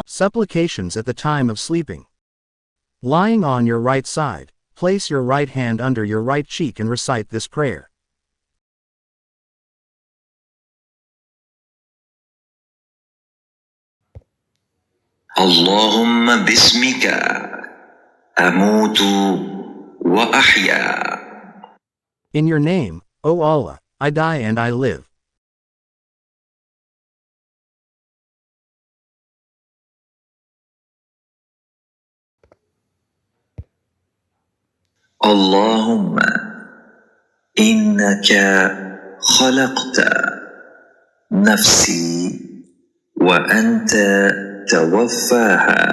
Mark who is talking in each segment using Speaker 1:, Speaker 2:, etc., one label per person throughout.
Speaker 1: Supplications at the time of sleeping. Lying on your right side, place your right hand under your right cheek and recite this prayer.
Speaker 2: اللهم باسمك أموت وأحيا.
Speaker 1: In your name, O Allah, I die and I live.
Speaker 2: اللهم إنك خلقت نفسي وأنت توفاها،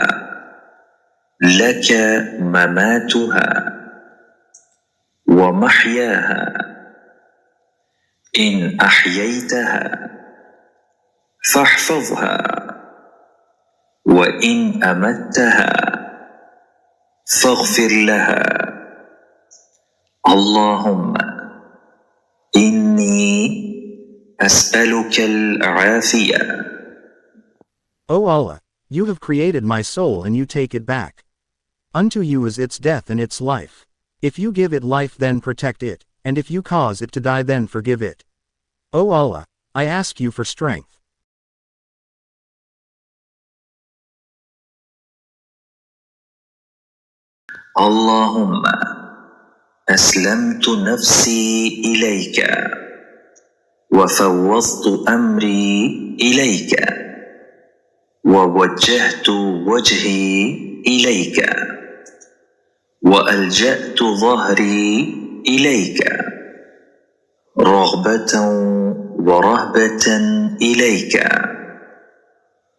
Speaker 2: لك مماتها ومحياها. إن أحييتها فاحفظها، وإن أمتها فاغفر لها. اللهم إني أسألك العافية.
Speaker 1: O Allah, you have created my soul and you take it back. Unto you is its death and its life. If you give it life then protect it, and if you cause it to die then forgive it. O Allah, I ask you for strength.
Speaker 2: اللهم أسلمت نفسي إليك وفوضت أمري إليك ووجهت وجهي إليك وألجأت ظهري إليك رغبة ورهبة إليك.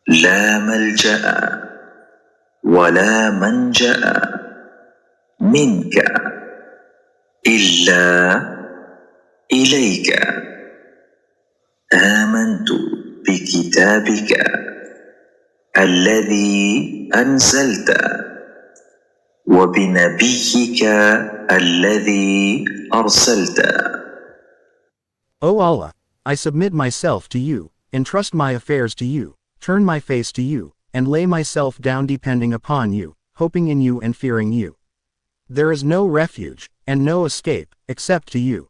Speaker 2: لا ملجأ ولا منجأ منك إلا إليك. آمنت بكتابك الذي أنزلت وبنبيك الذي أرسلت.
Speaker 1: O Allah, I submit myself to you, entrust my affairs to you, turn my face to you, and lay myself down depending upon you, hoping in you and fearing you. There is no refuge, and no escape, except to you.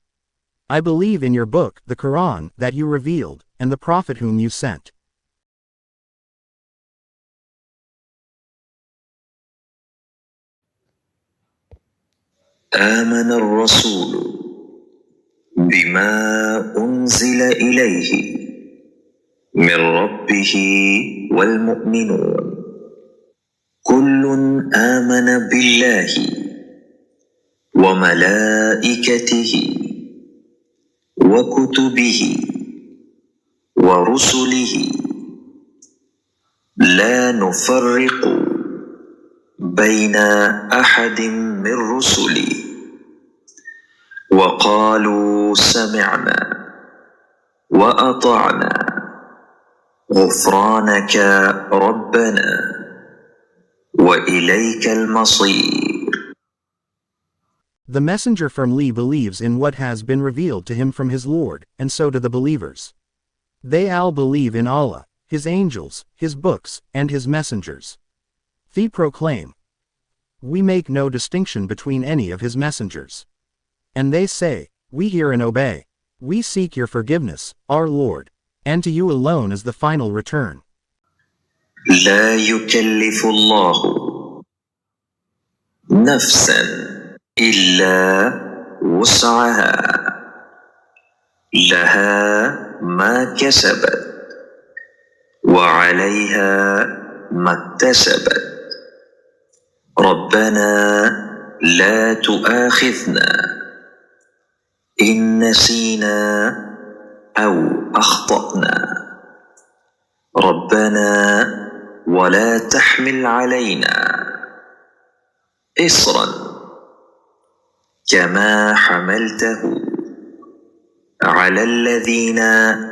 Speaker 1: I believe in your book, the Quran, that you revealed, and the Prophet whom you sent.
Speaker 2: آمن الرسول بما أنزل إليه من ربه والمؤمنون كل آمن بالله وملائكته وكتبه ورسله لا نفرق بين أحد من رسله وقالوا سمعنا وأطعنا غفرانك ربنا وإليك المصير.
Speaker 1: The messenger firmly believes in what has been revealed to him from his Lord, and so do the believers. They all believe in Allah, His angels, His books, and His messengers. They proclaim, we make no distinction between any of His messengers. And they say, we hear and obey. We seek your forgiveness, our Lord, and to you alone is the final return.
Speaker 2: لا يكلف الله نفسا إلا وسعها لها ما كسبت وعليها ما اكتسبت. ربنا لا تؤاخذنا إن نسينا أو أخطأنا. ربنا ولا تحمل علينا إصرا كما حملته على الذين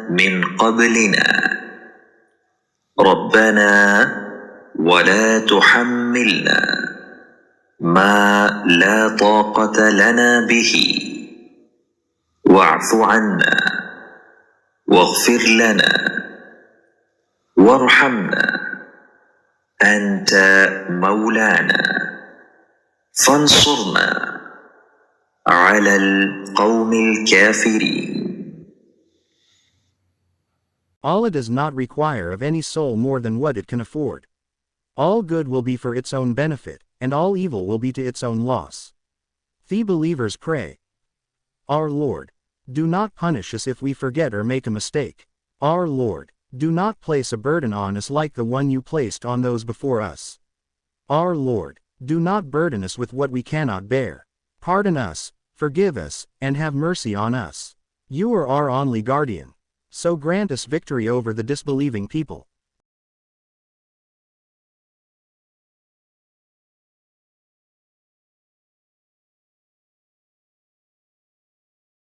Speaker 2: من قبلنا. ربنا ولا تحملنا ما لا طاقة لنا به واعف عنا واغفر لنا وارحمنا أنت مولانا فانصرنا على القوم الكافرين.
Speaker 1: Allah does not require of any soul more than what it can afford. All good will be for its own benefit, and all evil will be to its own loss. The believers pray, Our Lord, do not punish us if we forget or make a mistake. Our Lord, do not place a burden on us like the one you placed on those before us. Our Lord, do not burden us with what we cannot bear. Pardon us, forgive us, and have mercy on us. You are our only guardian. So grant us victory over the disbelieving people.